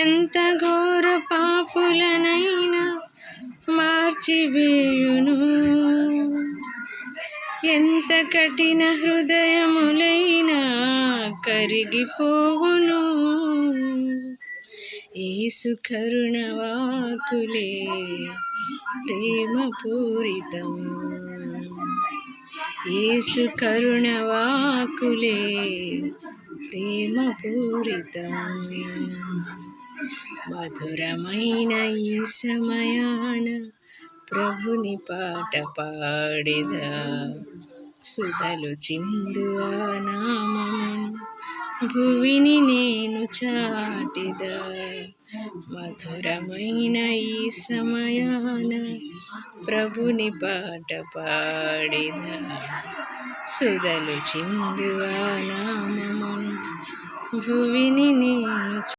ఎంత ఘోర పాపులనైనా మార్చివేయును, ఎంత కఠిన హృదయములైనా కరిగిపోవును. యేసు కరుణ వాక్కులే ప్రేమ పూరితం, యేసు కరుణ వాక్కులే ప్రేమ పూరితం. మధురమైన ఈ సమయాన ప్రభుని పాట పాడెదా, సుధలు చిందు ఆ నామమును భువిని నేను చాటెదా. మధురమైన ఈ సమయాన ప్రభుని పాట పాడెదా, సుధలు చిందు ఆ నామమును భువిని నేను